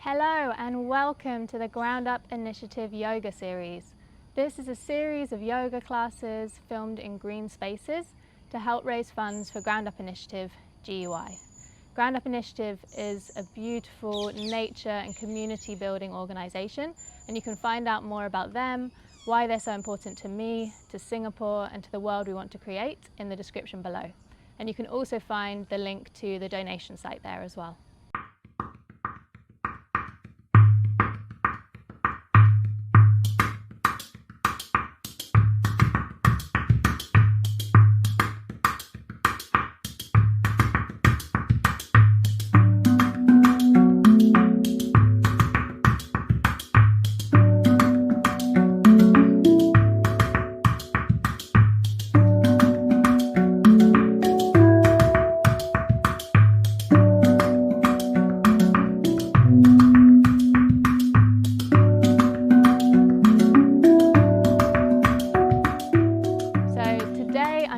Hello and welcome to the Ground Up Initiative yoga series. This is a series of yoga classes filmed in green spaces to help raise funds for Ground Up Initiative GUI. Ground Up Initiative is a beautiful nature and community building organisation, and you can find out more about them, why they're so important to me, to Singapore and to the world we want to create in the description below. And you can also find the link to the donation site there as well.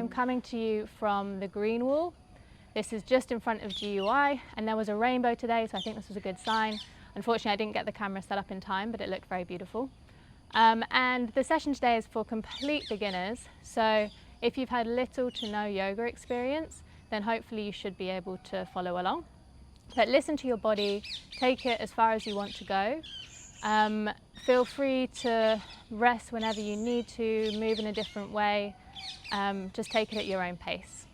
Coming to you from the green wall. This is just in front of GUI, and there was a rainbow today, so I think this was a good sign. Unfortunately, I didn't get the camera set up in time, but it looked very beautiful. And the session today is for complete beginners, so if you've had little to no yoga experience, then hopefully you should be able to follow along. But listen to your body, take it as far as you want to go. Feel free to rest whenever you need to, move in a different way. Just take it at your own pace.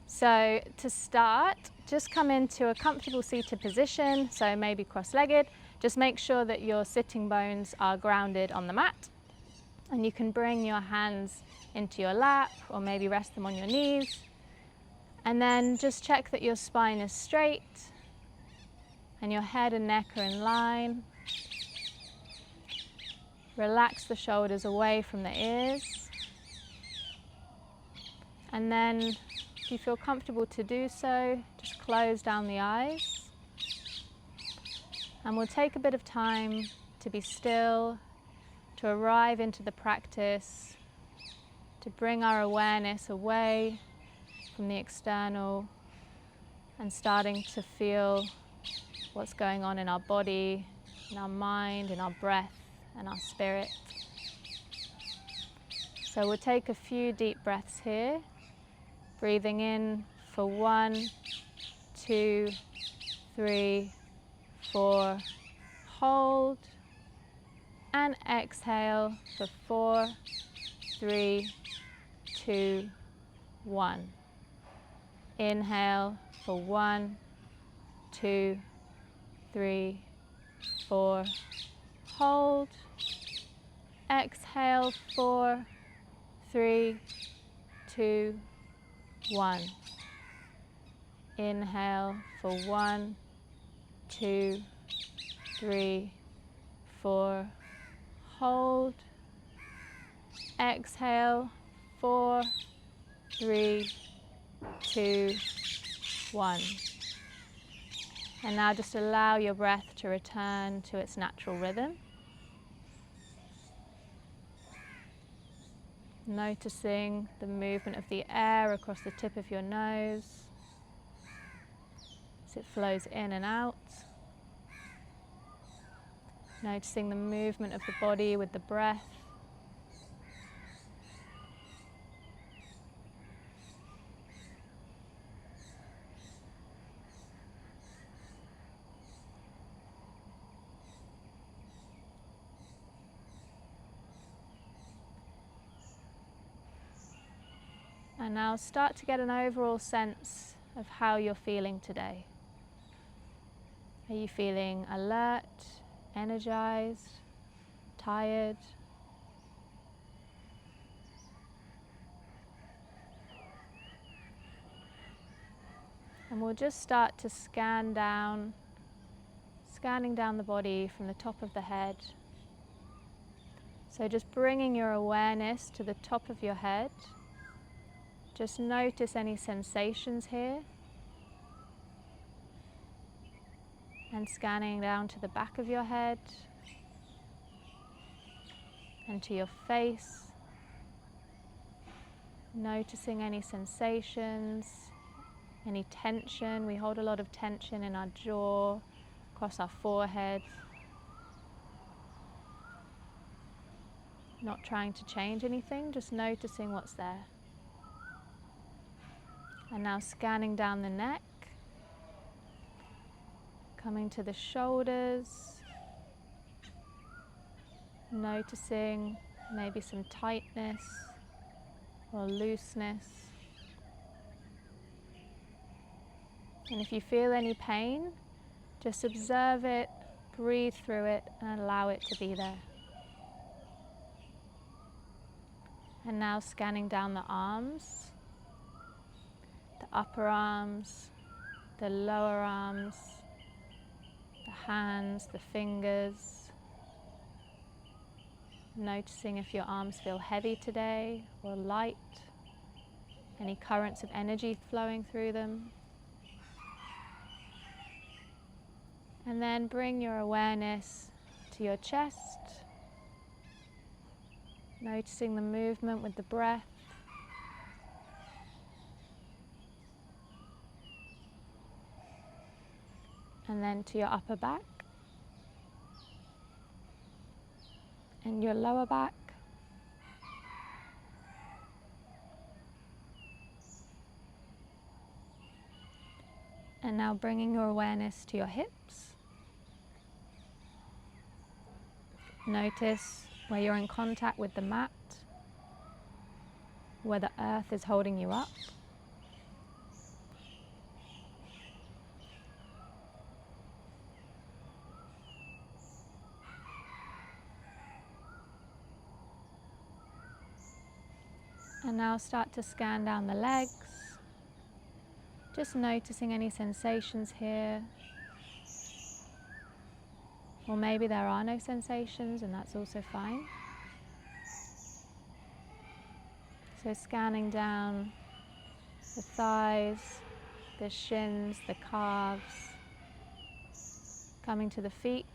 So to start, just come into a comfortable seated position, so maybe cross-legged. Just make sure that your sitting bones are grounded on the mat, and you can bring your hands into your lap or maybe rest them on your knees, and then just check that your spine is straight and your head and neck are in line. Relax the shoulders away from the ears. And then, if you feel comfortable to do so, just close down the eyes. And we'll take a bit of time to be still, to arrive into the practice, to bring our awareness away from the external and starting to feel what's going on in our body, in our mind, in our breath, and our spirit. So we'll take a few deep breaths here. Breathing in for 1, 2, 3, 4, hold, and exhale for 4, 3, 2, 1. Inhale for 1, 2, 3, 4, hold, exhale 4, 3, 2, 1. Inhale for 1, 2, 3, 4. Hold. Exhale 4, 3, 2, 1. And now just allow your breath to return to its natural rhythm. Noticing the movement of the air across the tip of your nose as it flows in and out. Noticing the movement of the body with the breath. And now start to get an overall sense of how you're feeling today. Are you feeling alert, energized, tired? And we'll just start to scanning down the body from the top of the head. So just bringing your awareness to the top of your head. Just notice any sensations here, and scanning down to the back of your head and to your face, noticing any sensations, any tension. We hold a lot of tension in our jaw, across our forehead. Not trying to change anything, just noticing what's there. And now scanning down the neck, coming to the shoulders, noticing maybe some tightness or looseness. And if you feel any pain, just observe it, breathe through it, and allow it to be there. And now scanning down the arms, the upper arms, the lower arms, the hands, the fingers. Noticing if your arms feel heavy today or light, any currents of energy flowing through them. And then bring your awareness to your chest, noticing the movement with the breath. And then to your upper back and your lower back. And now bringing your awareness to your hips. Notice where you're in contact with the mat, where the earth is holding you up. And now start to scan down the legs, just noticing any sensations here. Or maybe there are no sensations, and that's also fine. So scanning down the thighs, the shins, the calves, coming to the feet,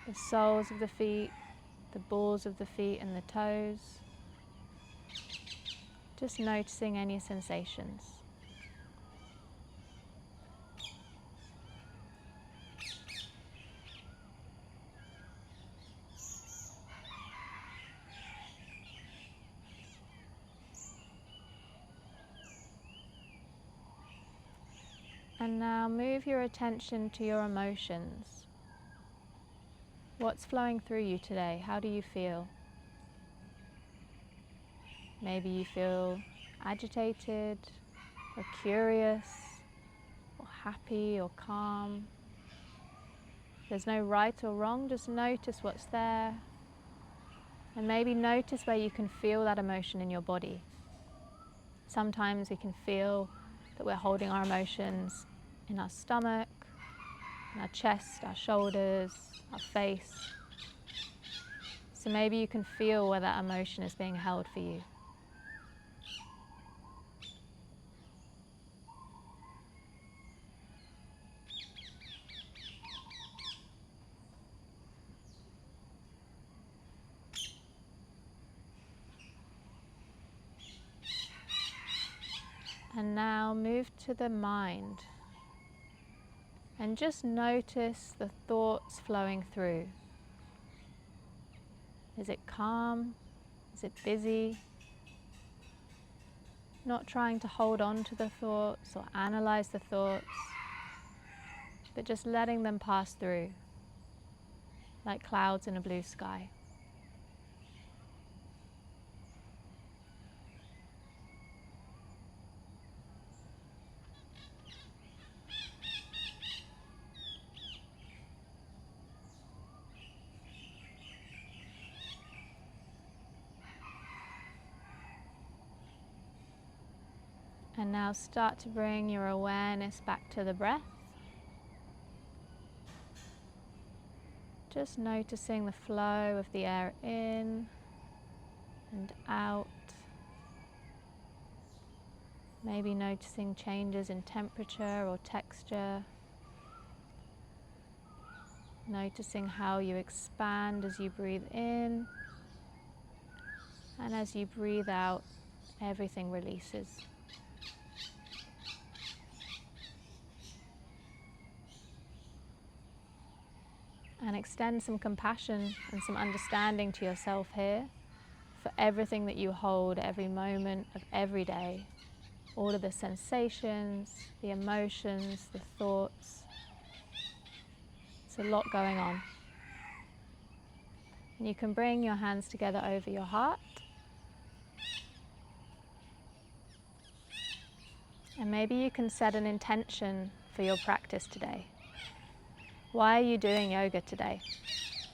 the soles of the feet, the balls of the feet and the toes. Just noticing any sensations. And now move your attention to your emotions. What's flowing through you today? How do you feel? Maybe you feel agitated, or curious, or happy, or calm. There's no right or wrong, just notice what's there. And maybe notice where you can feel that emotion in your body. Sometimes we can feel that we're holding our emotions in our stomach, in our chest, our shoulders, our face. So maybe you can feel where that emotion is being held for you. And now move to the mind and just notice the thoughts flowing through. Is it calm? Is it busy? Not trying to hold on to the thoughts or analyze the thoughts, but just letting them pass through like clouds in a blue sky. And now start to bring your awareness back to the breath. Just noticing the flow of the air in and out. Maybe noticing changes in temperature or texture. Noticing how you expand as you breathe in, and as you breathe out, everything releases. And extend some compassion and some understanding to yourself here for everything that you hold every moment of every day. All of the sensations, the emotions, the thoughts. It's a lot going on. And you can bring your hands together over your heart. And maybe you can set an intention for your practice today. Why are you doing yoga today?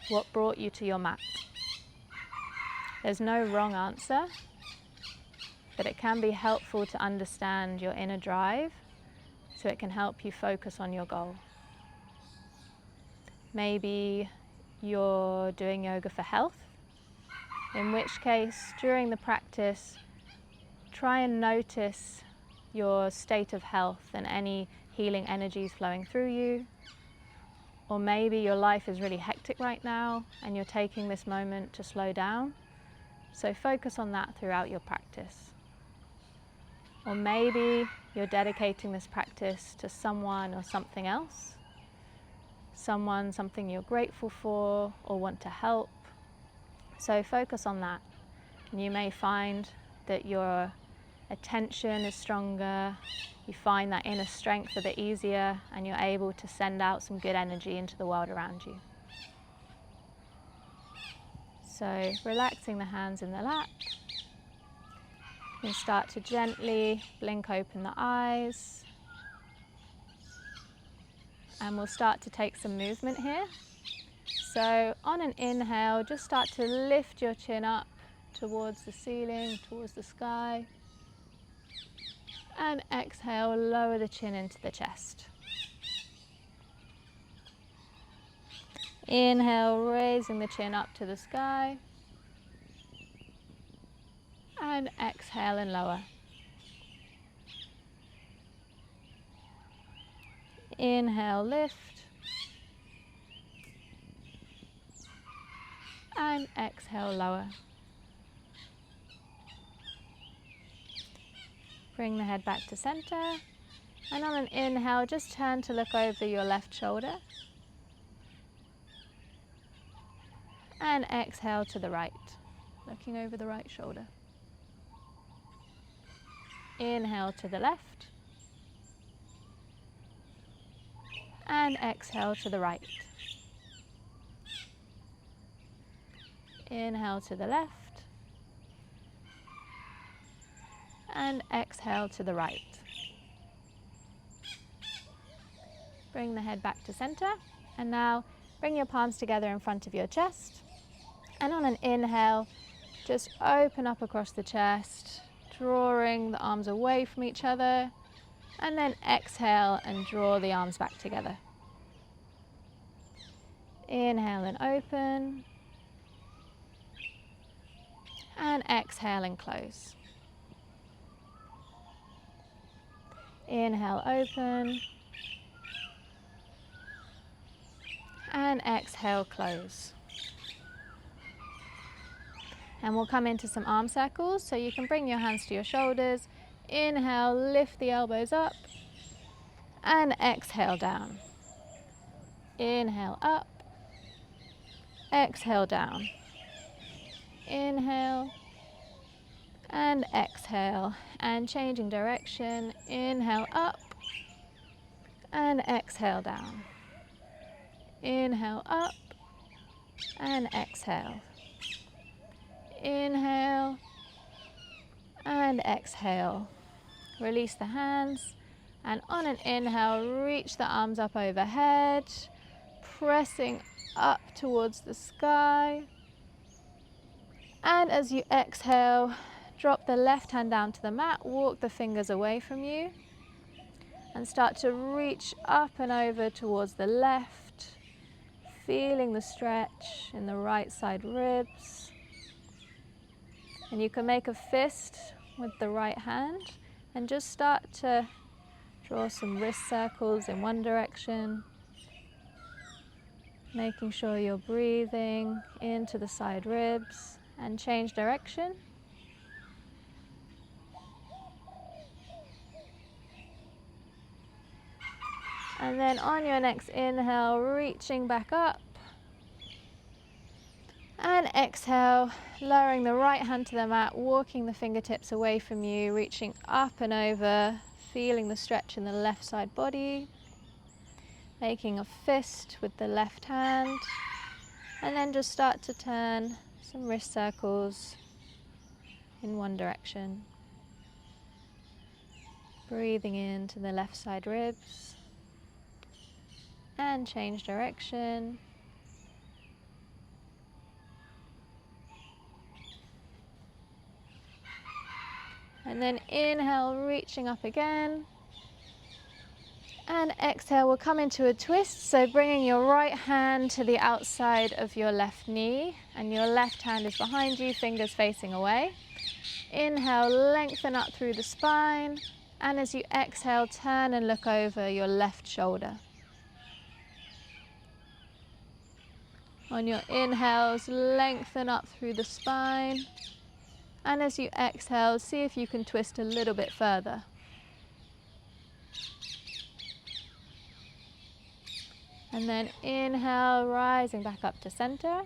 What brought you to your mat? There's no wrong answer, but it can be helpful to understand your inner drive so it can help you focus on your goal. Maybe you're doing yoga for health, in which case during the practice try and notice your state of health and any healing energies flowing through you. Or maybe your life is really hectic right now and you're taking this moment to slow down. So focus on that throughout your practice. Or maybe you're dedicating this practice to someone or something else. Something you're grateful for or want to help. So focus on that. And you may find that your attention is stronger, you find that inner strength a bit easier, and you're able to send out some good energy into the world around you. So relaxing the hands in the lap. You can start to gently blink open the eyes. And we'll start to take some movement here. So on an inhale, just start to lift your chin up towards the ceiling, towards the sky. And exhale, lower the chin into the chest. Inhale, raising the chin up to the sky. And exhale and lower. Inhale, lift. And exhale, lower. Bring the head back to center. And on an inhale, just turn to look over your left shoulder. And exhale to the right, looking over the right shoulder. Inhale to the left. And exhale to the right. Inhale to the left. And exhale to the right. Bring the head back to center. And now bring your palms together in front of your chest. And on an inhale, just open up across the chest, drawing the arms away from each other. And then exhale and draw the arms back together. Inhale and open. And exhale and close. Inhale, open. And exhale, close. And we'll come into some arm circles. So you can bring your hands to your shoulders. Inhale, lift the elbows up. And exhale down. Inhale up. Exhale down. Inhale. And exhale. And changing direction. Inhale up. And exhale down. Inhale up. And exhale. Inhale. And exhale. Release the hands. And on an inhale, reach the arms up overhead, pressing up towards the sky. And as you exhale, drop the left hand down to the mat, walk the fingers away from you, and start to reach up and over towards the left, feeling the stretch in the right side ribs. And you can make a fist with the right hand and just start to draw some wrist circles in one direction, making sure you're breathing into the side ribs, and change direction. And then on your next inhale, reaching back up And exhale, lowering the right hand to the mat, walking the fingertips away from you, reaching up and over, feeling the stretch in the left side body, making a fist with the left hand, and then just start to turn some wrist circles in one direction. Breathing into the left side ribs, and change direction. And then inhale, reaching up again. And exhale, we'll come into a twist. So bringing your right hand to the outside of your left knee, and your left hand is behind you, fingers facing away. Inhale, lengthen up through the spine. And as you exhale, turn and look over your left shoulder. On your inhales, lengthen up through the spine. And as you exhale, see if you can twist a little bit further. And then inhale, rising back up to center.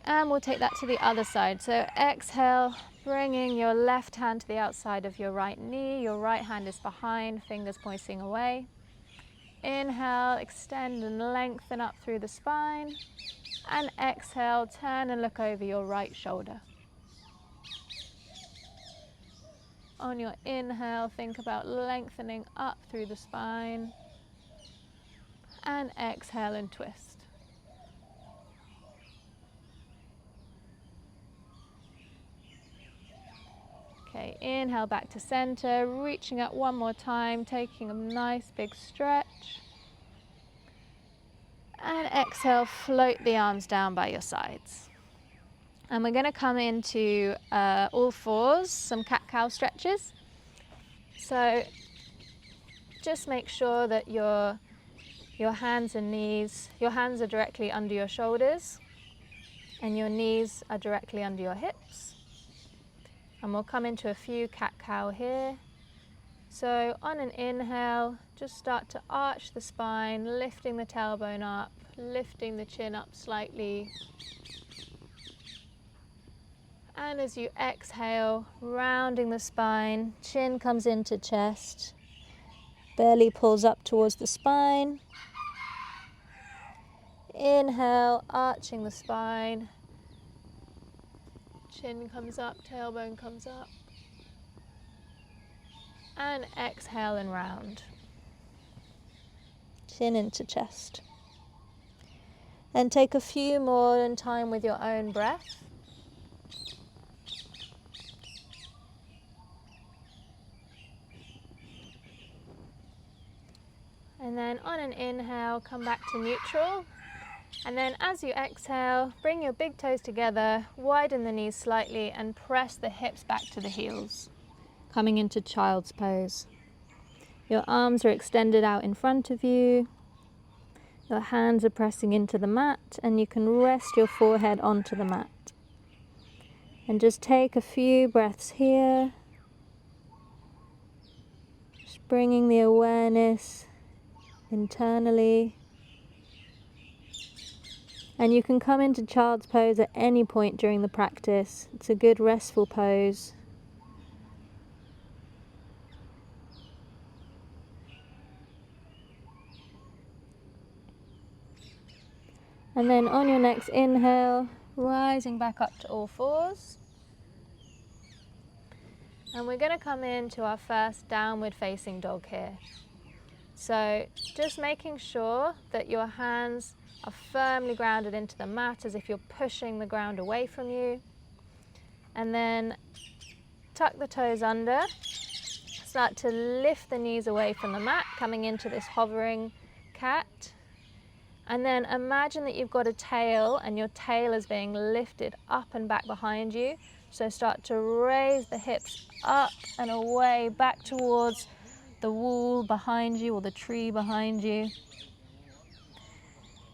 And we'll take that to the other side. So exhale, bringing your left hand to the outside of your right knee. Your right hand is behind, fingers pointing away. Inhale, extend and lengthen up through the spine. And exhale, turn and look over your right shoulder. On your inhale, think about lengthening up through the spine. And exhale and twist. Okay, inhale back to center, reaching up one more time, taking a nice big stretch. And exhale, float the arms down by your sides. And we're going to come into all fours, some cat-cow stretches. So just make sure that your hands and knees, your hands are directly under your shoulders and your knees are directly under your hips. And we'll come into a few cat-cow here. So on an inhale, just start to arch the spine, lifting the tailbone up, lifting the chin up slightly. And as you exhale, rounding the spine, chin comes into chest, belly pulls up towards the spine. Inhale, arching the spine, chin comes up, tailbone comes up. And exhale and round. Chin into chest. And take a few more in time with your own breath. And then on an inhale, come back to neutral. And then as you exhale, bring your big toes together, widen the knees slightly and press the hips back to the heels. Coming into child's pose. Your arms are extended out in front of you. Your hands are pressing into the mat and you can rest your forehead onto the mat. And just take a few breaths here. Just bringing the awareness internally. And you can come into child's pose at any point during the practice. It's a good restful pose. And then on your next inhale, rising back up to all fours. And we're going to come into our first downward facing dog here. So just making sure that your hands are firmly grounded into the mat as if you're pushing the ground away from you. And then tuck the toes under. Start to lift the knees away from the mat, coming into this hovering cat. And then imagine that you've got a tail and your tail is being lifted up and back behind you. So start to raise the hips up and away, back towards the wall behind you or the tree behind you.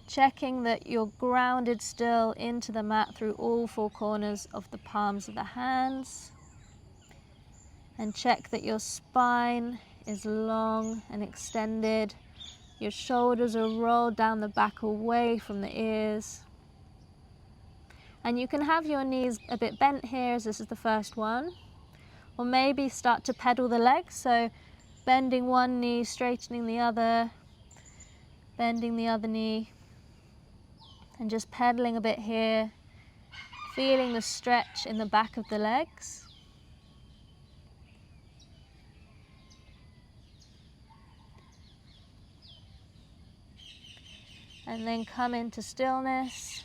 Checking that you're grounded still into the mat through all four corners of the palms of the hands. And check that your spine is long and extended. Your shoulders are rolled down the back away from the ears. And you can have your knees a bit bent here as this is the first one, or maybe start to pedal the legs, so bending one knee, straightening the other, bending the other knee, and just pedaling a bit here, feeling the stretch in the back of the legs. And then come into stillness.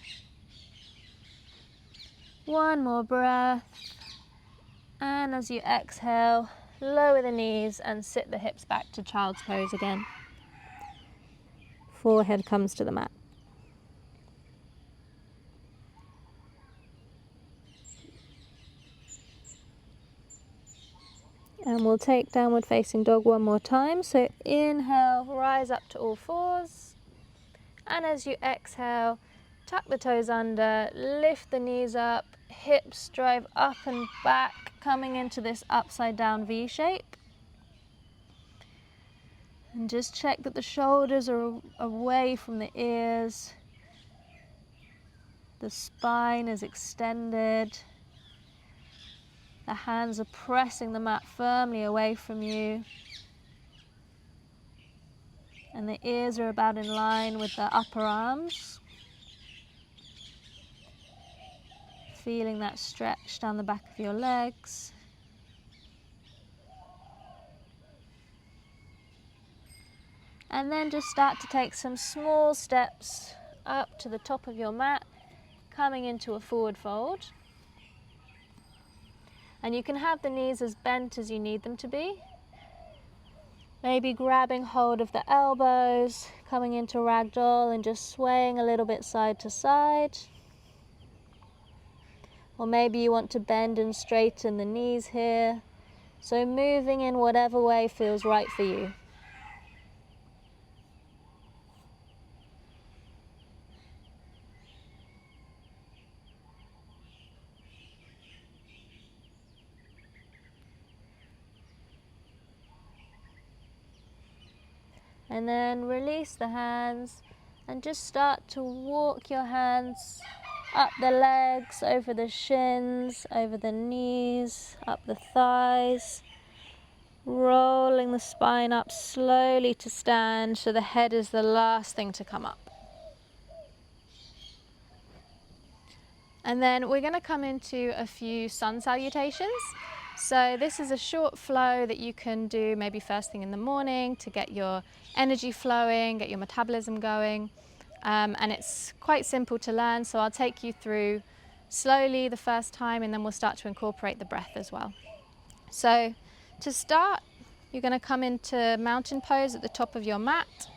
One more breath. And as you exhale, lower the knees and sit the hips back to child's pose again. Forehead comes to the mat. And we'll take downward facing dog one more time. So inhale, rise up to all fours. And as you exhale, tuck the toes under, lift the knees up, hips drive up and back, coming into this upside down V shape. And just check that the shoulders are away from the ears. The spine is extended. The hands are pressing the mat firmly away from you. And the ears are about in line with the upper arms. Feeling that stretch down the back of your legs. And then just start to take some small steps up to the top of your mat, coming into a forward fold. And you can have the knees as bent as you need them to be. Maybe grabbing hold of the elbows, coming into ragdoll and just swaying a little bit side to side. Or maybe you want to bend and straighten the knees here. So moving in whatever way feels right for you. And then release the hands and just start to walk your hands up the legs, over the shins, over the knees, up the thighs, rolling the spine up slowly to stand so the head is the last thing to come up. And then we're going to come into a few sun salutations. So this is a short flow that you can do maybe first thing in the morning to get your energy flowing, get your metabolism going. And it's quite simple to learn, so I'll take you through slowly the first time and then we'll start to incorporate the breath as well. So to start, you're going to come into mountain pose at the top of your mat.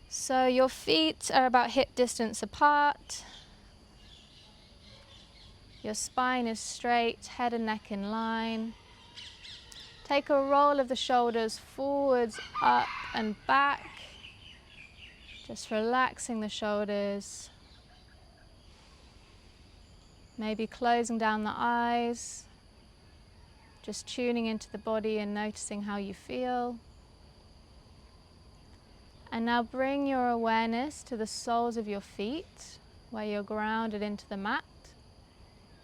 So your feet are about hip distance apart. Your spine is straight, head and neck in line. Take a roll of the shoulders forwards, up and back. Just relaxing the shoulders. Maybe closing down the eyes. Just tuning into the body and noticing how you feel. And now bring your awareness to the soles of your feet, where you're grounded into the mat.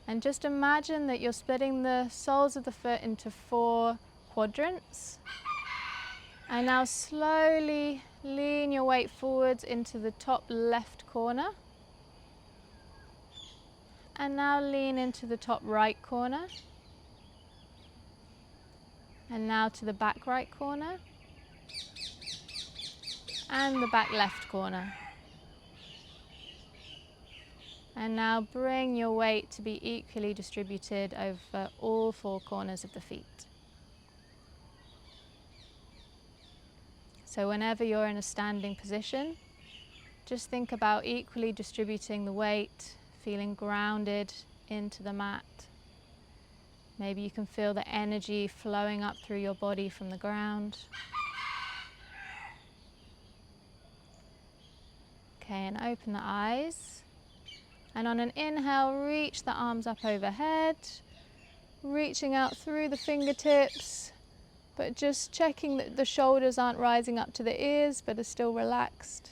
And just imagine that you're splitting the soles of the foot into 4 quadrants. And now slowly lean your weight forwards into the top left corner. And now lean into the top right corner. And now to the back right corner. And the back left corner. And now bring your weight to be equally distributed over all 4 corners of the feet. So whenever you're in a standing position, just think about equally distributing the weight, feeling grounded into the mat. Maybe you can feel the energy flowing up through your body from the ground. Okay, and open the eyes. And on an inhale, reach the arms up overhead, reaching out through the fingertips, but just checking that the shoulders aren't rising up to the ears, but are still relaxed.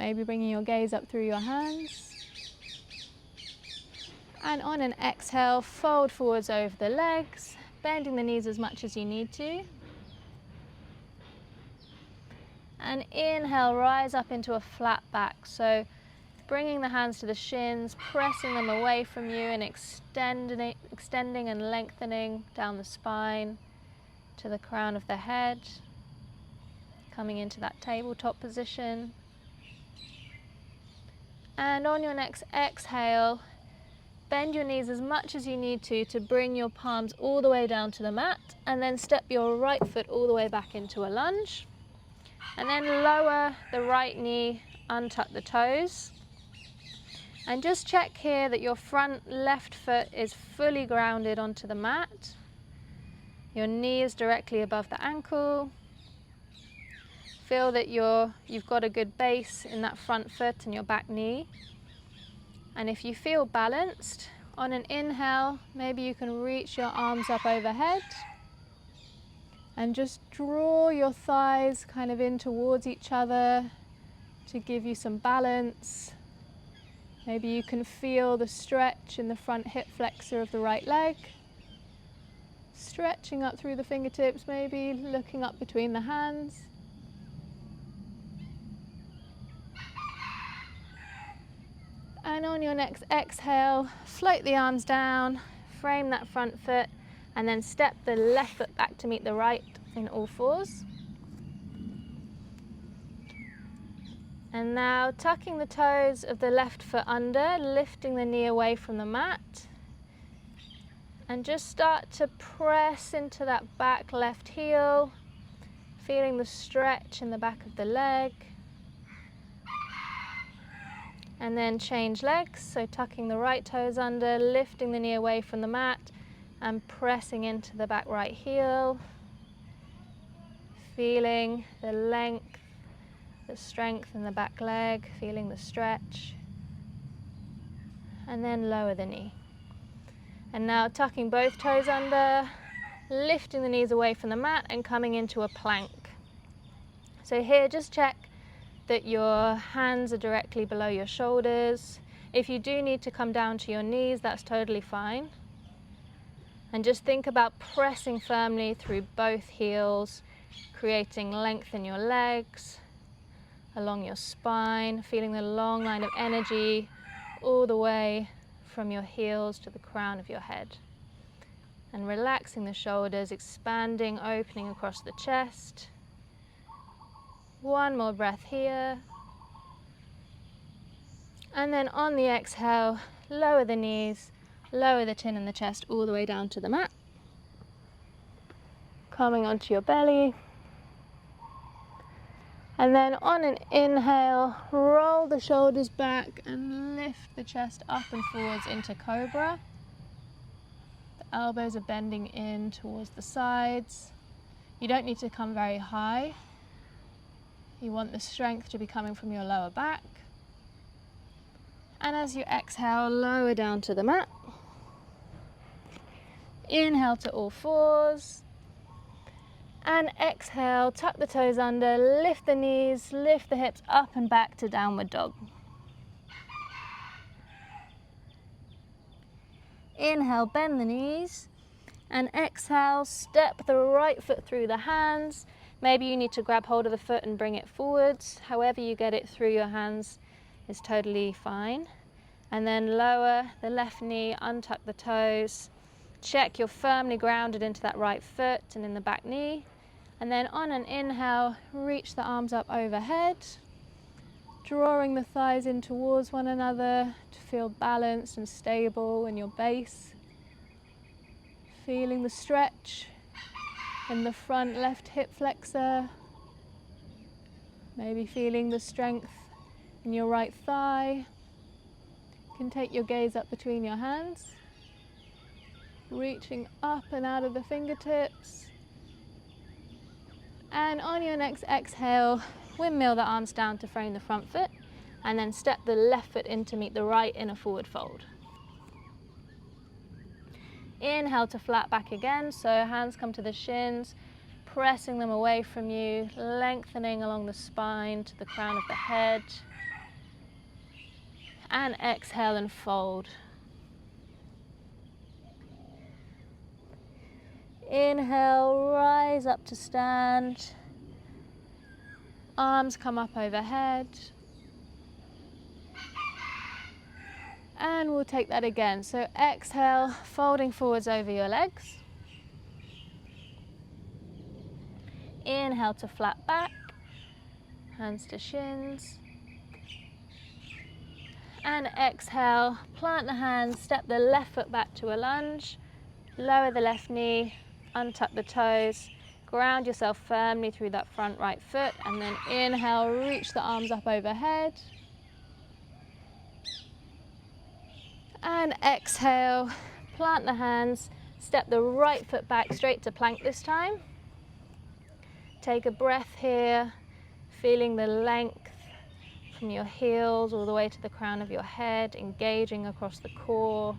Maybe bringing your gaze up through your hands. And on an exhale, fold forwards over the legs, bending the knees as much as you need to. And inhale, rise up into a flat back. So bringing the hands to the shins, pressing them away from you and extending and lengthening down the spine to the crown of the head. Coming into that tabletop position. And on your next exhale, bend your knees as much as you need to bring your palms all the way down to the mat, and then step your right foot all the way back into a lunge. And then lower the right knee, untuck the toes. And just check here that your front left foot is fully grounded onto the mat. Your knee is directly above the ankle. Feel that you've got a good base in that front foot and your back knee. And if you feel balanced, on an inhale, maybe you can reach your arms up overhead and just draw your thighs kind of in towards each other to give you some balance. Maybe you can feel the stretch in the front hip flexor of the right leg. Stretching up through the fingertips, maybe looking up between the hands. And on your next exhale, float the arms down, frame that front foot, and then step the left foot back to meet the right in all fours. And now tucking the toes of the left foot under, lifting the knee away from the mat. And just start to press into that back left heel, feeling the stretch in the back of the leg. And then change legs, so tucking the right toes under, lifting the knee away from the mat and pressing into the back right heel. Feeling the length, the strength in the back leg, feeling the stretch. And then lower the knee. And now tucking both toes under, lifting the knees away from the mat and coming into a plank. So here just check that your hands are directly below your shoulders. If you do need to come down to your knees, that's totally fine. And just think about pressing firmly through both heels, creating length in your legs, along your spine, feeling the long line of energy all the way from your heels to the crown of your head. And relaxing the shoulders, expanding, opening across the chest. One more breath here. And then on the exhale, lower the knees, lower the chin and the chest all the way down to the mat. Coming onto your belly. And then on an inhale, roll the shoulders back and lift the chest up and forwards into cobra. The elbows are bending in towards the sides. You don't need to come very high. You want the strength to be coming from your lower back. And as you exhale, lower down to the mat. Inhale to all fours. And exhale, tuck the toes under, lift the knees, lift the hips up and back to downward dog. Inhale, bend the knees. And exhale, step the right foot through the hands. Maybe you need to grab hold of the foot and bring it forwards. However you get it through your hands is totally fine. And then lower the left knee, untuck the toes. Check you're firmly grounded into that right foot and in the back knee. And then on an inhale, reach the arms up overhead, drawing the thighs in towards one another to feel balanced and stable in your base. Feeling the stretch in the front left hip flexor. Maybe feeling the strength in your right thigh. You can take your gaze up between your hands, reaching up and out of the fingertips. And on your next exhale, windmill the arms down to frame the front foot, and then step the left foot in to meet the right in a forward fold. Inhale to flat back again, so hands come to the shins, pressing them away from you, lengthening along the spine to the crown of the head. And exhale and fold. Inhale, rise up to stand. Arms come up overhead. And we'll take that again. So exhale, folding forwards over your legs. Inhale to flat back, hands to shins. And exhale, plant the hands, step the left foot back to a lunge. Lower the left knee, untuck the toes, ground yourself firmly through that front right foot, and then inhale, reach the arms up overhead. And exhale, plant the hands, step the right foot back straight to plank this time. Take a breath here, feeling the length from your heels all the way to the crown of your head, engaging across the core,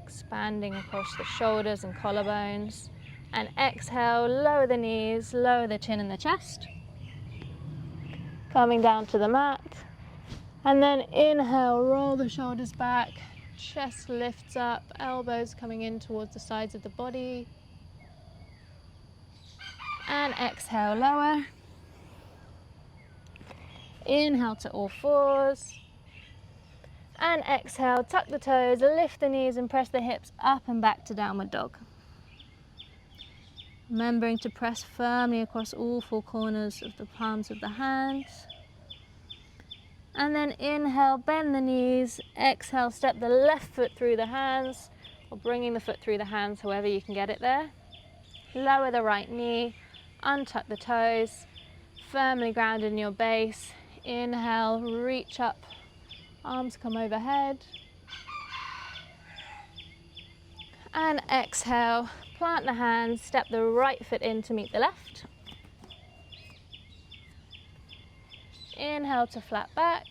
expanding across the shoulders and collarbones. And exhale, lower the knees, lower the chin and the chest. Coming down to the mat. And then inhale, roll the shoulders back, chest lifts up, elbows coming in towards the sides of the body. And exhale, lower. Inhale to all fours. And exhale, tuck the toes, lift the knees and press the hips up and back to downward dog. Remembering to press firmly across all four corners of the palms of the hands. And then inhale, bend the knees. Exhale, step the left foot through the hands, or bringing the foot through the hands, however you can get it there. Lower the right knee, untuck the toes, firmly grounded in your base. Inhale, reach up, arms come overhead. And exhale, plant the hands, step the right foot in to meet the left. Inhale to flat back.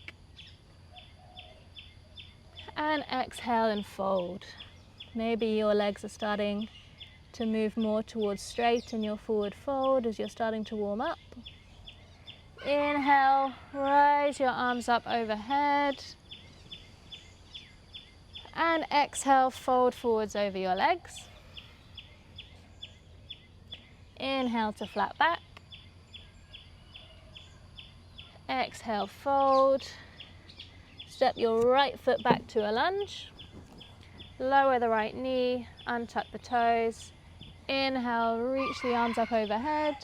And exhale and fold. Maybe your legs are starting to move more towards straight in your forward fold as you're starting to warm up. Inhale, raise your arms up overhead. And exhale, fold forwards over your legs. Inhale to flat back. Exhale, fold. Step your right foot back to a lunge. Lower the right knee, untuck the toes. Inhale, reach the arms up overhead.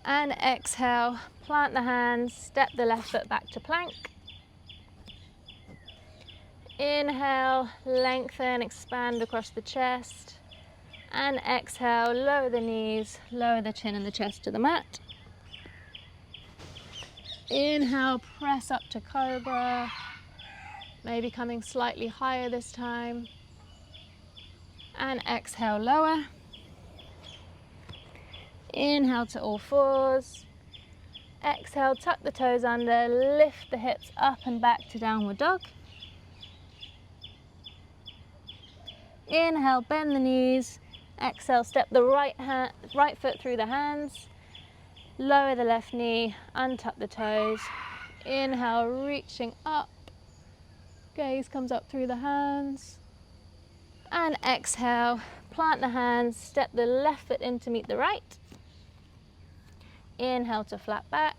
And exhale, plant the hands, step the left foot back to plank. Inhale, lengthen, expand across the chest. And exhale, lower the knees, lower the chin and the chest to the mat. Inhale, press up to cobra, maybe coming slightly higher this time. And exhale, lower. Inhale to all fours. Exhale, tuck the toes under, lift the hips up and back to downward dog. Inhale, bend the knees. Exhale, step the right foot through the hands. Lower the left knee, untuck the toes. Inhale, reaching up. Gaze comes up through the hands. And exhale, plant the hands, step the left foot in to meet the right. Inhale to flat back.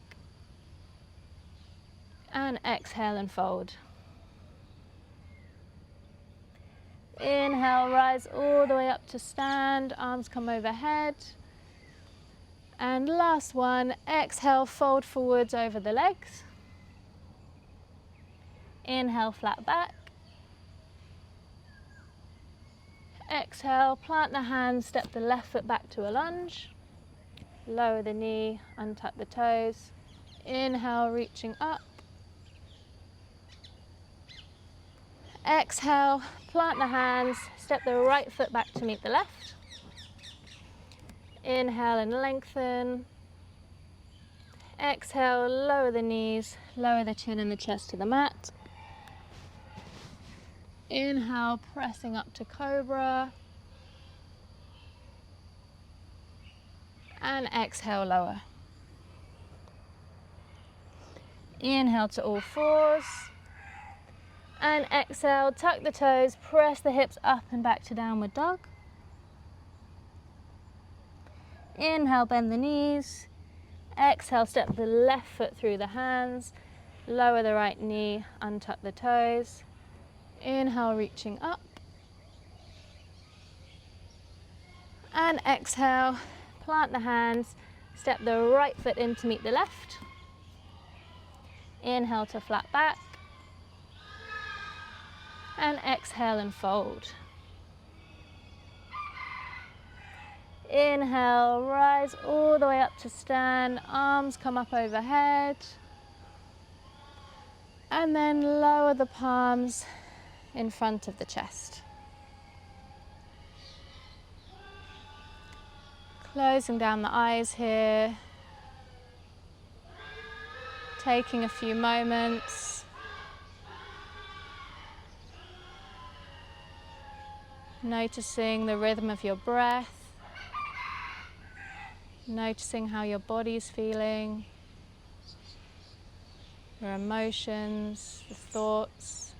And exhale and fold. Inhale, rise all the way up to stand, arms come overhead. And last one, exhale, fold forwards over the legs. Inhale, flat back. Exhale, plant the hands, step the left foot back to a lunge. Lower the knee, untuck the toes. Inhale, reaching up. Exhale, plant the hands, step the right foot back to meet the left. Inhale and lengthen. Exhale, lower the knees, lower the chin and the chest to the mat. Inhale, pressing up to cobra. And exhale, lower. Inhale to all fours. And exhale, tuck the toes, press the hips up and back to downward dog. Inhale, bend the knees. Exhale, step the left foot through the hands. Lower the right knee, untuck the toes. Inhale, reaching up. And exhale, plant the hands, step the right foot in to meet the left. Inhale to flat back. And exhale and fold. Inhale, rise all the way up to stand, arms come up overhead. And then lower the palms in front of the chest. Closing down the eyes here. Taking a few moments. Noticing the rhythm of your breath. Noticing how your body's feeling. Your emotions, the thoughts.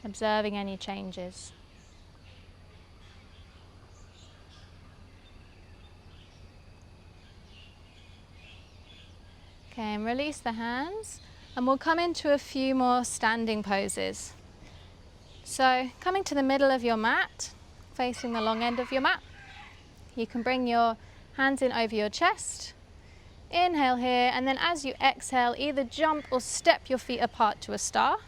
Observing any changes. Okay, and release the hands, and we'll come into a few more standing poses. So, coming to the middle of your mat, facing the long end of your mat, you can bring your hands in over your chest. Inhale here, and then as you exhale, either jump or step your feet apart to a star.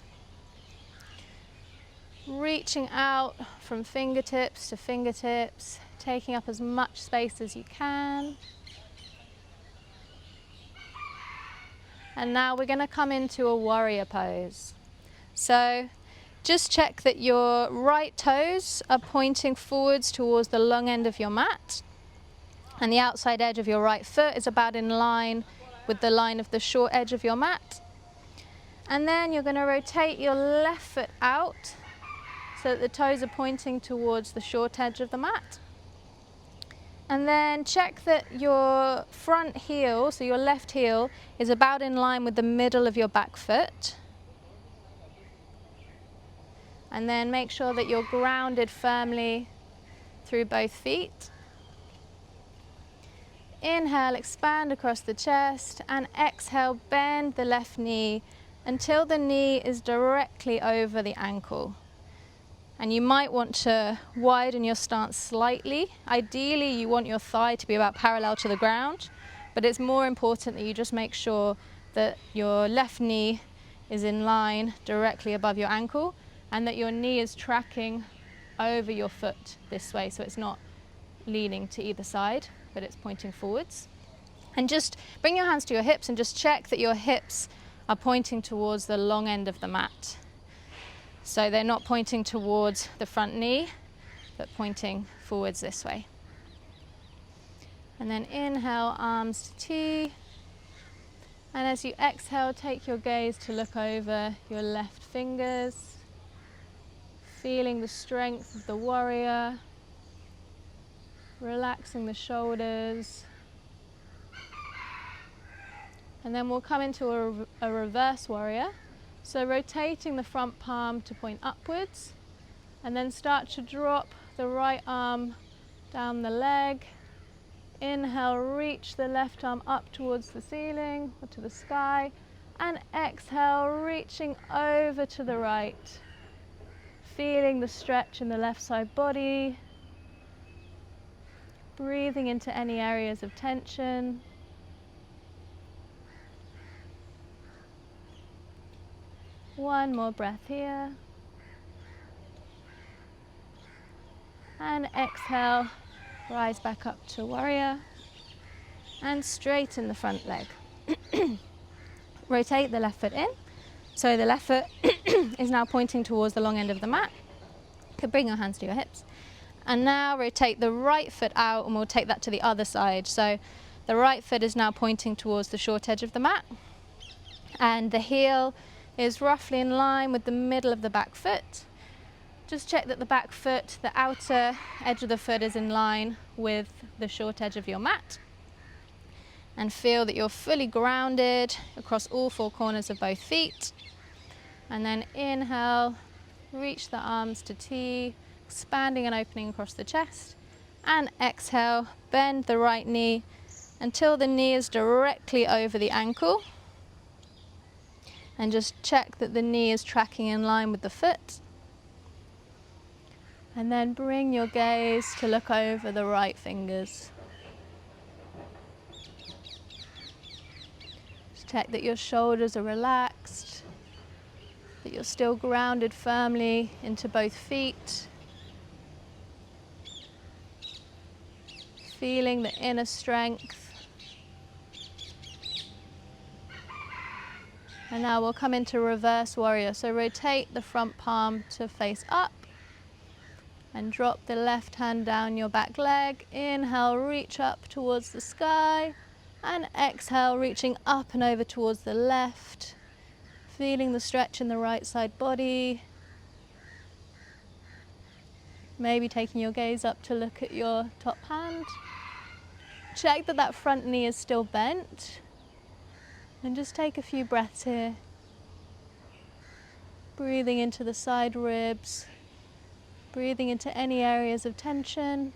Reaching out from fingertips to fingertips, taking up as much space as you can. And now we're going to come into a warrior pose. So just check that your right toes are pointing forwards towards the long end of your mat. And the outside edge of your right foot is about in line with the line of the short edge of your mat. And then you're going to rotate your left foot out so that the toes are pointing towards the short edge of the mat. And then check that your front heel, so your left heel, is about in line with the middle of your back foot. And then make sure that you're grounded firmly through both feet. Inhale, expand across the chest, and exhale, bend the left knee until the knee is directly over the ankle. And you might want to widen your stance slightly. Ideally, you want your thigh to be about parallel to the ground, but it's more important that you just make sure that your left knee is in line directly above your ankle and that your knee is tracking over your foot this way, so it's not leaning to either side, but it's pointing forwards. And just bring your hands to your hips and just check that your hips are pointing towards the long end of the mat. So they're not pointing towards the front knee, but pointing forwards this way. And then inhale, arms to T. And as you exhale, take your gaze to look over your left fingers, feeling the strength of the warrior, relaxing the shoulders. And then we'll come into a reverse warrior. So rotating the front palm to point upwards, and then start to drop the right arm down the leg. Inhale, reach the left arm up towards the ceiling or to the sky, and exhale, reaching over to the right. Feeling the stretch in the left side body, breathing into any areas of tension. One more breath here. And exhale, rise back up to warrior. And straighten the front leg. Rotate the left foot in. So the left foot is now pointing towards the long end of the mat. You can bring your hands to your hips. And now rotate the right foot out, and we'll take that to the other side. So the right foot is now pointing towards the short edge of the mat. And the heel is roughly in line with the middle of the back foot. Just check that the back foot, the outer edge of the foot, is in line with the short edge of your mat. and feel that you're fully grounded across all four corners of both feet. And then inhale, reach the arms to T, expanding and opening across the chest. And exhale, bend the right knee until the knee is directly over the ankle. And just check that the knee is tracking in line with the foot. And then bring your gaze to look over the right fingers. Just check that your shoulders are relaxed, that you're still grounded firmly into both feet. Feeling the inner strength. And now we'll come into reverse warrior. So rotate the front palm to face up and drop the left hand down your back leg. Inhale, reach up towards the sky, and exhale, reaching up and over towards the left. Feeling the stretch in the right side body. Maybe taking your gaze up to look at your top hand. Check that that front knee is still bent. And just take a few breaths here. Breathing into the side ribs. Breathing into any areas of tension.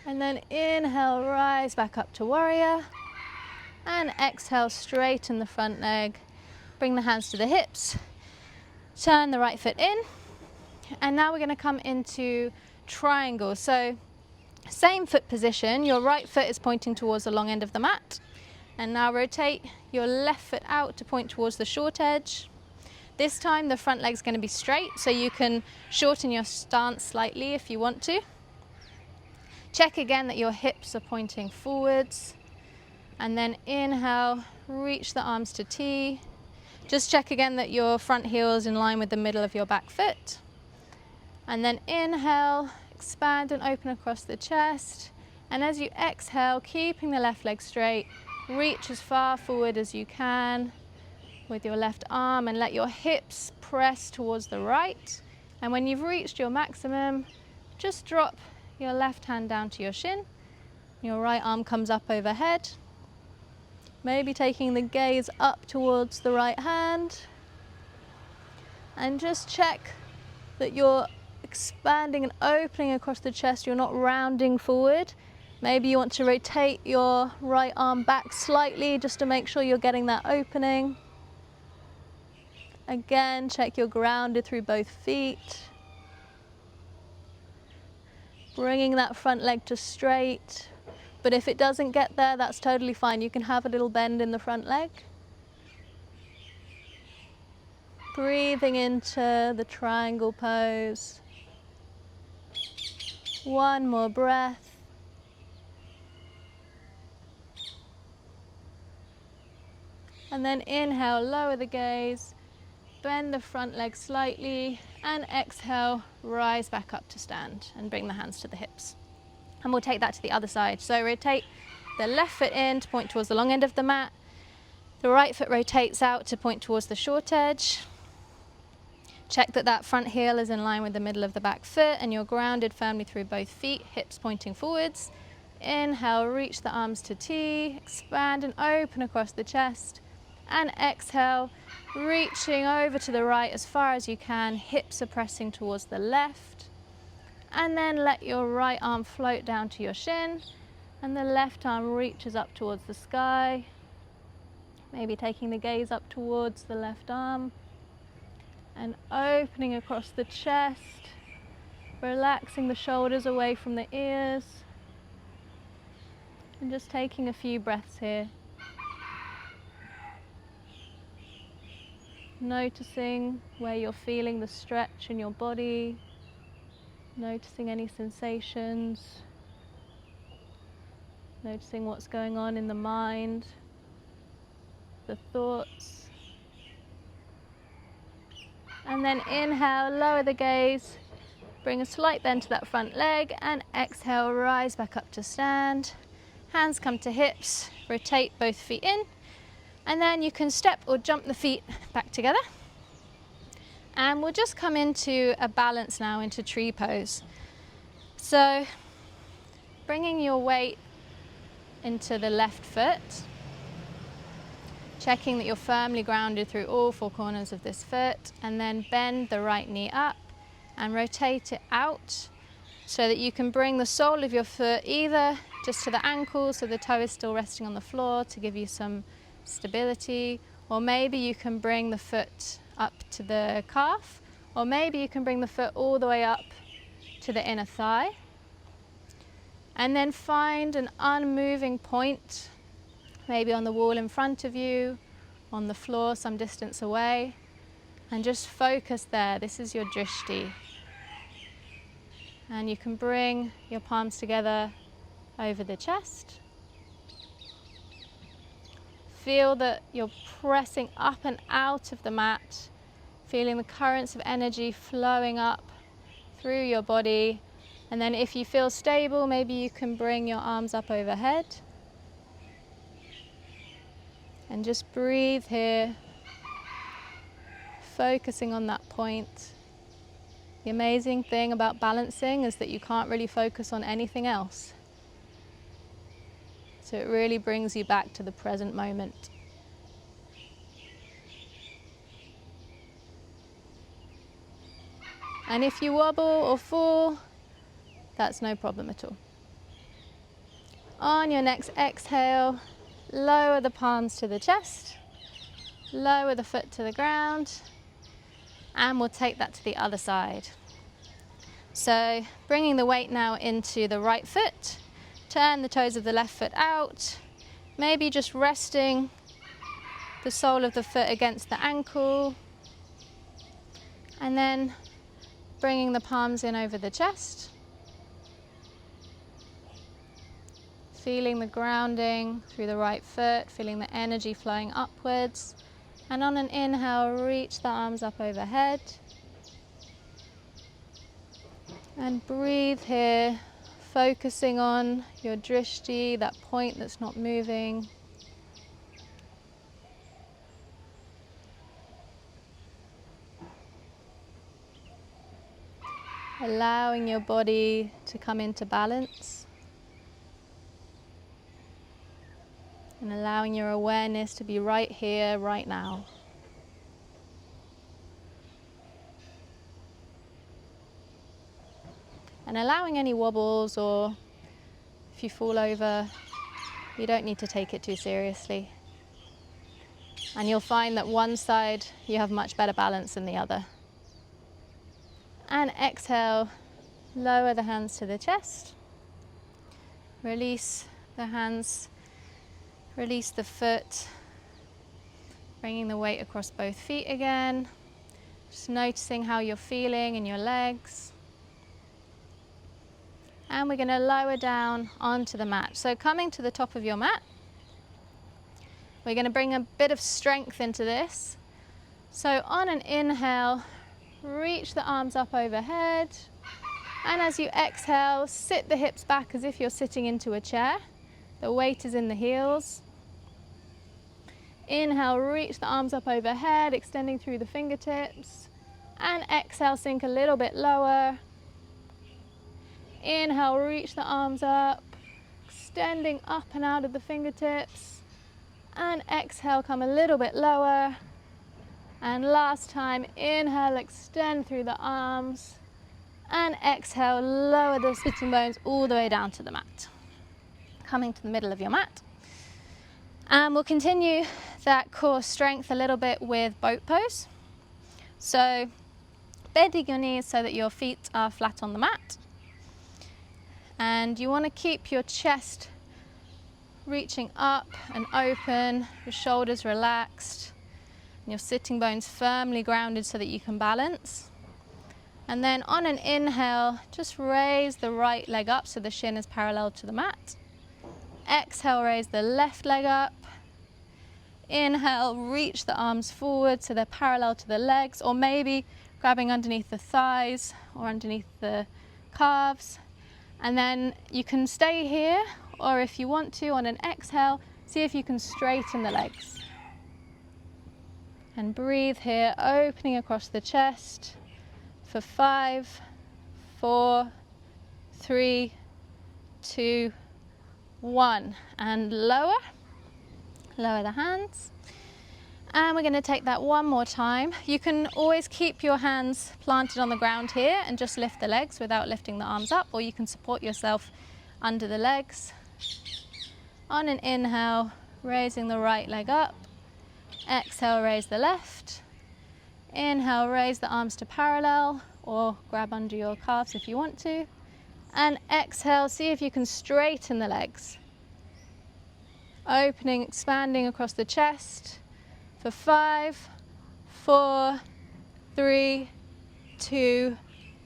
And then inhale, rise back up to warrior. And exhale, straighten the front leg. Bring the hands to the hips. Turn the right foot in. And now we're going to come into triangle. So same foot position, your right foot is pointing towards the long end of the mat. And now rotate your left foot out to point towards the short edge. This time the front leg's going to be straight, so you can shorten your stance slightly if you want to. Check again that your hips are pointing forwards. And then inhale, reach the arms to T. Just check again that your front heel is in line with the middle of your back foot. And then inhale, expand and open across the chest. And as you exhale, keeping the left leg straight, reach as far forward as you can with your left arm and let your hips press towards the right. And when you've reached your maximum, just drop your left hand down to your shin. Your right arm comes up overhead. Maybe taking the gaze up towards the right hand. And just check that you're expanding and opening across the chest. You're not rounding forward. Maybe you want to rotate your right arm back slightly just to make sure you're getting that opening. Again, check you're grounded through both feet. Bringing that front leg to straight. But if it doesn't get there, that's totally fine. You can have a little bend in the front leg. Breathing into the triangle pose. One more breath. And then inhale, lower the gaze, bend the front leg slightly, and exhale, rise back up to stand and bring the hands to the hips. And we'll take that to the other side. So rotate the left foot in to point towards the long end of the mat. The right foot rotates out to point towards the short edge. Check that that front heel is in line with the middle of the back foot and you're grounded firmly through both feet, hips pointing forwards. Inhale, reach the arms to T, expand and open across the chest. And exhale, reaching over to the right as far as you can, hips are pressing towards the left. And then let your right arm float down to your shin and the left arm reaches up towards the sky. Maybe taking the gaze up towards the left arm. And opening across the chest, relaxing the shoulders away from the ears, and just taking a few breaths here. Noticing where you're feeling the stretch in your body, noticing any sensations, noticing what's going on in the mind, the thoughts. And then inhale, lower the gaze, bring a slight bend to that front leg, and exhale, rise back up to stand. Hands come to hips, rotate both feet in, and then you can step or jump the feet back together. And we'll just come into a balance now, into tree pose. So bringing your weight into the left foot, checking that you're firmly grounded through all four corners of this foot, and then bend the right knee up and rotate it out so that you can bring the sole of your foot either just to the ankle so the toe is still resting on the floor to give you some stability, or maybe you can bring the foot up to the calf, or maybe you can bring the foot all the way up to the inner thigh. And then find an unmoving point, maybe on the wall in front of you, on the floor some distance away, and just focus there. This is your drishti. And you can bring your palms together over the chest. Feel that you're pressing up and out of the mat, feeling the currents of energy flowing up through your body. And then if you feel stable, maybe you can bring your arms up overhead. And just breathe here, focusing on that point. The amazing thing about balancing is that you can't really focus on anything else. So it really brings you back to the present moment. And if you wobble or fall, that's no problem at all. On your next exhale, lower the palms to the chest, lower the foot to the ground, and we'll take that to the other side. So bringing the weight now into the right foot, turn the toes of the left foot out, maybe just resting the sole of the foot against the ankle, and then bringing the palms in over the chest, feeling the grounding through the right foot, feeling the energy flowing upwards. And on an inhale, reach the arms up overhead. And breathe here, focusing on your drishti, that point that's not moving. Allowing your body to come into balance. And allowing your awareness to be right here, right now. And allowing any wobbles, or if you fall over, you don't need to take it too seriously. And you'll find that one side you have much better balance than the other. And exhale, lower the hands to the chest. Release the hands, release the foot, bringing the weight across both feet again. Just noticing how you're feeling in your legs. And we're going to lower down onto the mat. So coming to the top of your mat, we're going to bring a bit of strength into this. So on an inhale, reach the arms up overhead. And as you exhale, sit the hips back as if you're sitting into a chair. The weight is in the heels. Inhale, reach the arms up overhead, extending through the fingertips. And exhale, sink a little bit lower. Inhale, reach the arms up, extending up and out of the fingertips. And exhale, come a little bit lower. And last time, inhale, extend through the arms. And exhale, lower the sitting bones all the way down to the mat. Coming to the middle of your mat. And we'll continue that core strength a little bit with boat pose. So bending your knees so that your feet are flat on the mat. And you want to keep your chest reaching up and open, your shoulders relaxed, and your sitting bones firmly grounded so that you can balance. And then on an inhale, just raise the right leg up so the shin is parallel to the mat. Exhale, raise the left leg up. Inhale, reach the arms forward so they're parallel to the legs, or maybe grabbing underneath the thighs or underneath the calves. And then you can stay here, or if you want to, on an exhale, see if you can straighten the legs. And breathe here, opening across the chest for 5, 4, 3, 2, 1. And lower the hands. And we're going to take that one more time. You can always keep your hands planted on the ground here and just lift the legs without lifting the arms up, or you can support yourself under the legs. On an inhale, raising the right leg up. Exhale, raise the left. Inhale, raise the arms to parallel, or grab under your calves if you want to. And exhale, see if you can straighten the legs. Opening, expanding across the chest for 5, 4, 3, 2,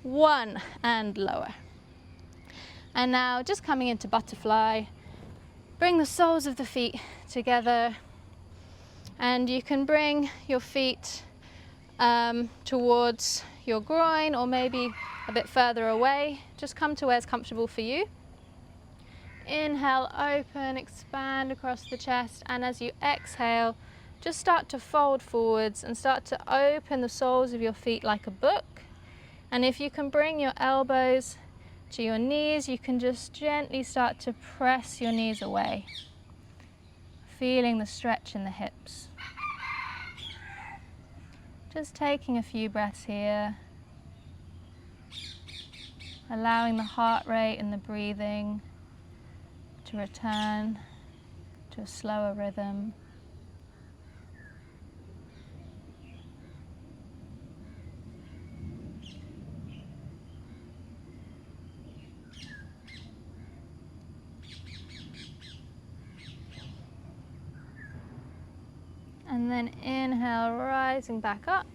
1, and lower. And now just coming into butterfly, bring the soles of the feet together, and you can bring your feet towards your groin or maybe a bit further away. Just come to where it's comfortable for you. Inhale, open, expand across the chest, and as you exhale, just start to fold forwards and start to open the soles of your feet like a book. And if you can bring your elbows to your knees, you can just gently start to press your knees away, feeling the stretch in the hips. Just taking a few breaths here, allowing the heart rate and the breathing to return to a slower rhythm. And then inhale, rising back up.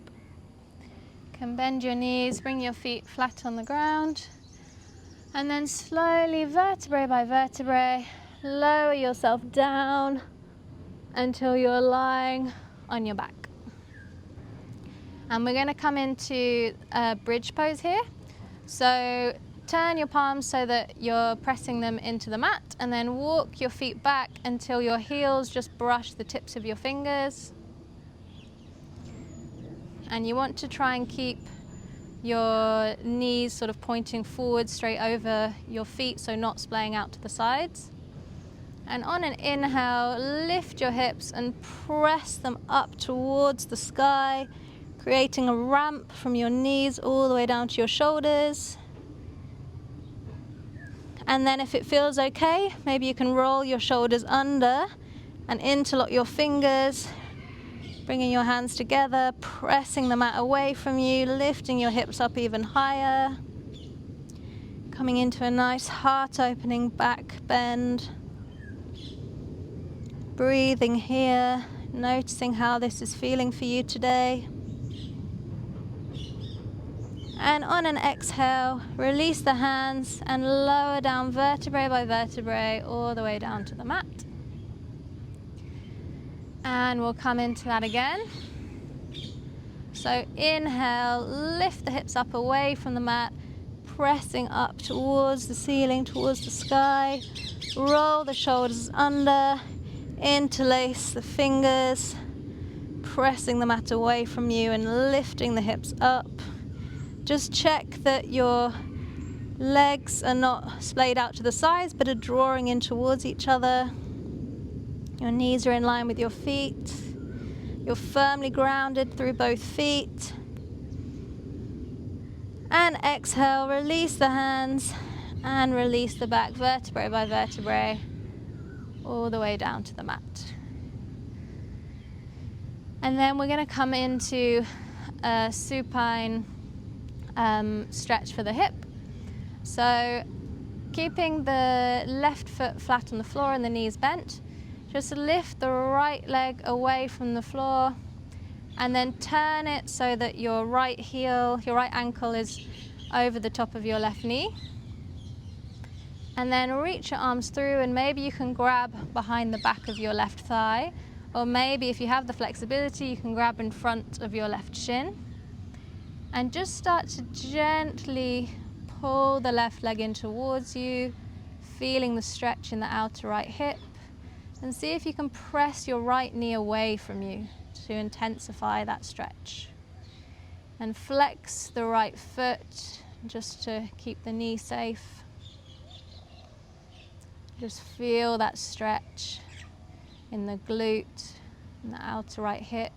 You can bend your knees, bring your feet flat on the ground. And then slowly, vertebrae by vertebrae, lower yourself down until you're lying on your back. And we're going to come into a bridge pose here. So turn your palms so that you're pressing them into the mat, and then walk your feet back until your heels just brush the tips of your fingers. And you want to try and keep your knees sort of pointing forward straight over your feet, so not splaying out to the sides. And on an inhale, lift your hips and press them up towards the sky, creating a ramp from your knees all the way down to your shoulders. And then if it feels okay, maybe you can roll your shoulders under and interlock your fingers, bringing your hands together, pressing the mat away from you, lifting your hips up even higher, coming into a nice heart-opening back bend. Breathing here, noticing how this is feeling for you today. And on an exhale, release the hands and lower down vertebrae by vertebrae all the way down to the mat. And we'll come into that again. So inhale, lift the hips up away from the mat, pressing up towards the ceiling, towards the sky. Roll the shoulders under, interlace the fingers, pressing the mat away from you and lifting the hips up. Just check that your legs are not splayed out to the sides, but are drawing in towards each other. Your knees are in line with your feet. You're firmly grounded through both feet. And exhale, release the hands and release the back vertebrae by vertebrae all the way down to the mat. And then we're going to come into a supine stretch for the hip. So keeping the left foot flat on the floor and the knees bent, just lift the right leg away from the floor and then turn it so that your right heel, your right ankle is over the top of your left knee. And then reach your arms through, and maybe you can grab behind the back of your left thigh, or maybe if you have the flexibility, you can grab in front of your left shin. And just start to gently pull the left leg in towards you, feeling the stretch in the outer right hip. And see if you can press your right knee away from you to intensify that stretch. And flex the right foot just to keep the knee safe. Just feel that stretch in the glute and the outer right hip.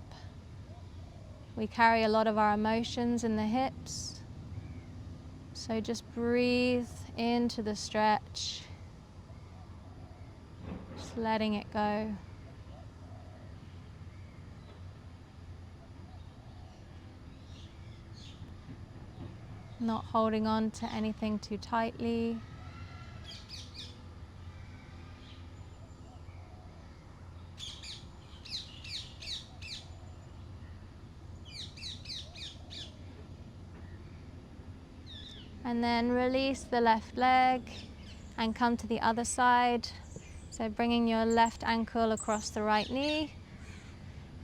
We carry a lot of our emotions in the hips. So just breathe into the stretch, just letting it go. Not holding on to anything too tightly. And then release the left leg and come to the other side. So bringing your left ankle across the right knee,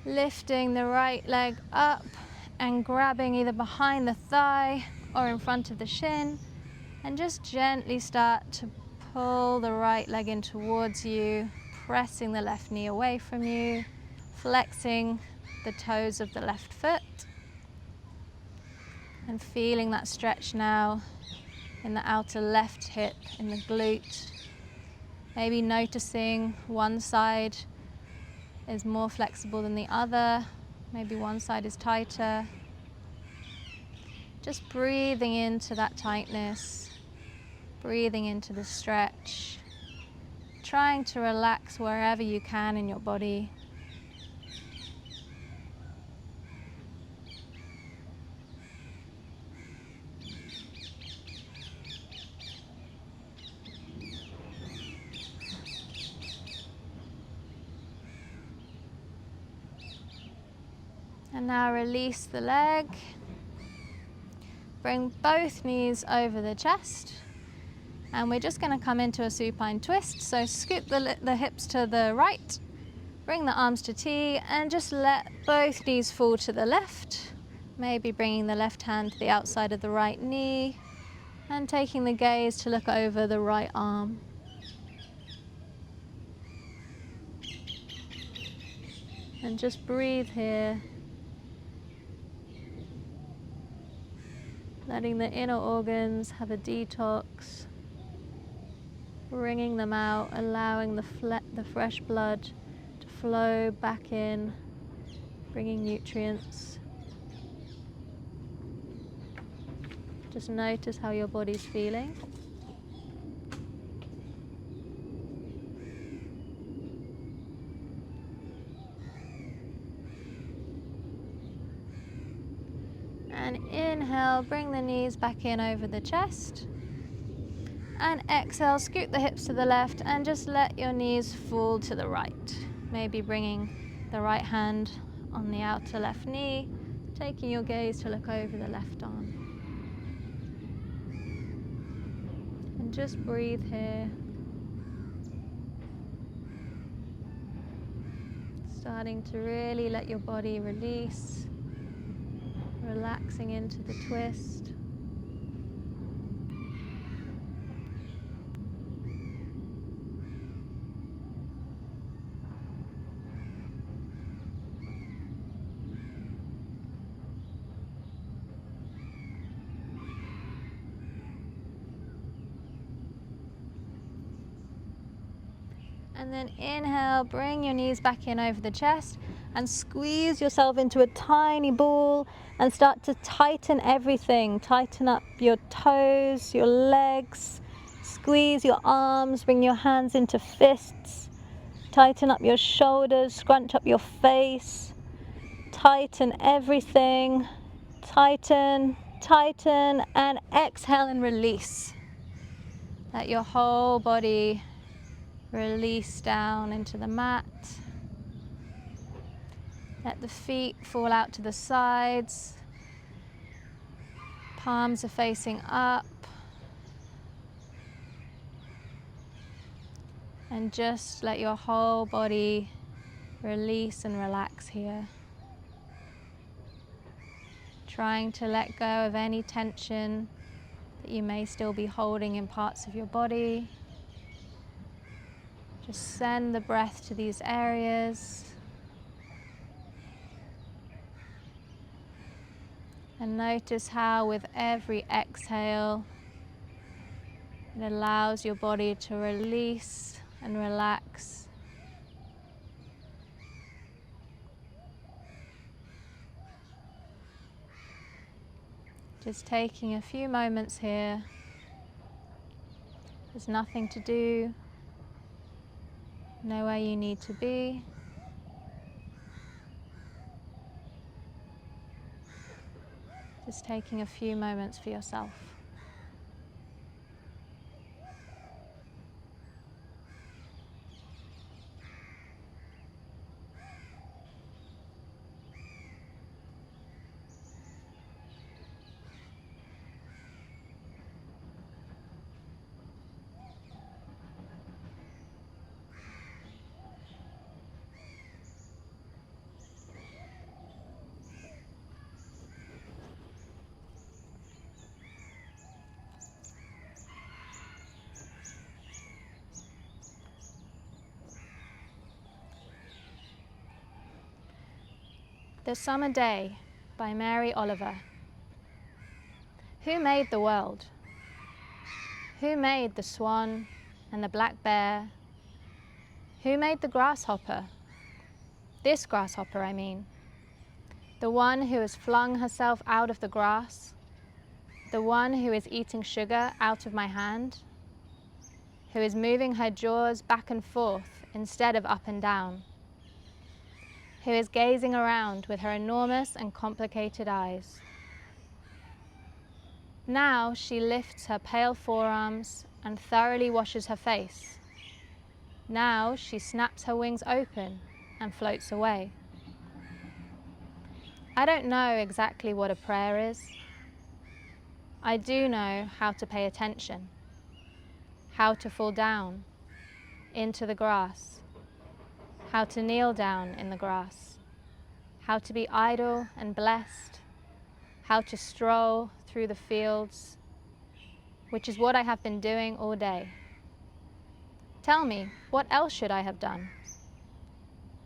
lifting the right leg up and grabbing either behind the thigh or in front of the shin, and just gently start to pull the right leg in towards you, pressing the left knee away from you, flexing the toes of the left foot, and feeling that stretch now in the outer left hip, in the glute. Maybe noticing one side is more flexible than the other, maybe one side is tighter. Just breathing into that tightness, breathing into the stretch, trying to relax wherever you can in your body. And now release the leg. Bring both knees over the chest. And we're just going to come into a supine twist. So scoop the hips to the right, bring the arms to T, and just let both knees fall to the left. Maybe bringing the left hand to the outside of the right knee and taking the gaze to look over the right arm. And just breathe here. Letting the inner organs have a detox, wringing them out, allowing the fresh blood to flow back in, bringing nutrients. Just notice how your body's feeling. And inhale, bring the knees back in over the chest. And exhale, scoot the hips to the left and just let your knees fall to the right. Maybe bringing the right hand on the outer left knee, taking your gaze to look over the left arm. And just breathe here. Starting to really let your body release. Relaxing into the twist. And then inhale, bring your knees back in over the chest and squeeze yourself into a tiny ball and start to tighten everything. Tighten up your toes, your legs, squeeze your arms, bring your hands into fists. Tighten up your shoulders, scrunch up your face. Tighten everything. Tighten, tighten, and exhale and release. Let your whole body release down into the mat. Let the feet fall out to the sides. Palms are facing up. And just let your whole body release and relax here. Trying to let go of any tension that you may still be holding in parts of your body. Just send the breath to these areas. And notice how with every exhale, it allows your body to release and relax. Just taking a few moments here. There's nothing to do, nowhere you need to be. Just taking a few moments for yourself. The Summer Day by Mary Oliver. Who made the world? Who made the swan and the black bear? Who made the grasshopper? This grasshopper, I mean. The one who has flung herself out of the grass. The one who is eating sugar out of my hand. Who is moving her jaws back and forth instead of up and down. Who is gazing around with her enormous and complicated eyes. Now she lifts her pale forearms and thoroughly washes her face. Now she snaps her wings open and floats away. I don't know exactly what a prayer is. I do know how to pay attention, how to fall down into the grass, how to kneel down in the grass, how to be idle and blessed, how to stroll through the fields, which is what I have been doing all day. Tell me, what else should I have done?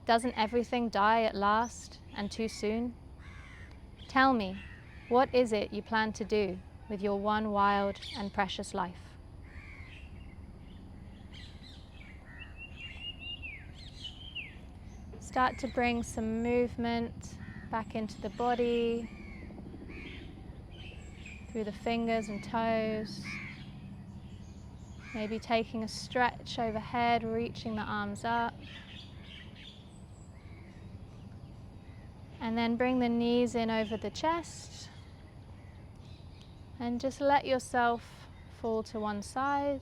Doesn't everything die at last and too soon? Tell me, what is it you plan to do with your one wild and precious life? Start to bring some movement back into the body, through the fingers and toes. Maybe taking a stretch overhead, reaching the arms up. And then bring the knees in over the chest. And just let yourself fall to one side.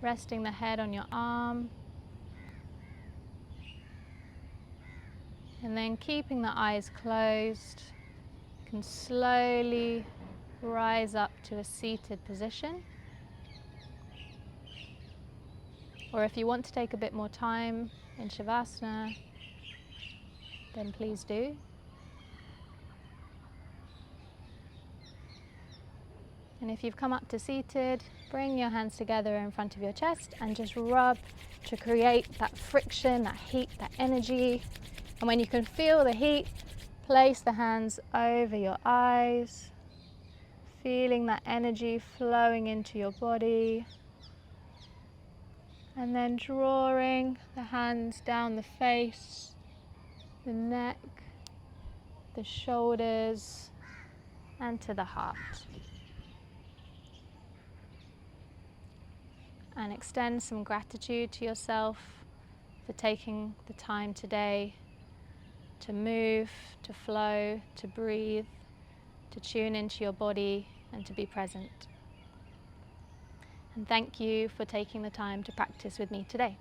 Resting the head on your arm. And then keeping the eyes closed, you can slowly rise up to a seated position. Or if you want to take a bit more time in Shavasana, then please do. And if you've come up to seated, bring your hands together in front of your chest and just rub to create that friction, that heat, that energy. And when you can feel the heat, place the hands over your eyes, feeling that energy flowing into your body. And then drawing the hands down the face, the neck, the shoulders, and to the heart. And extend some gratitude to yourself for taking the time today to move, to flow, to breathe, to tune into your body and to be present. And thank you for taking the time to practice with me today.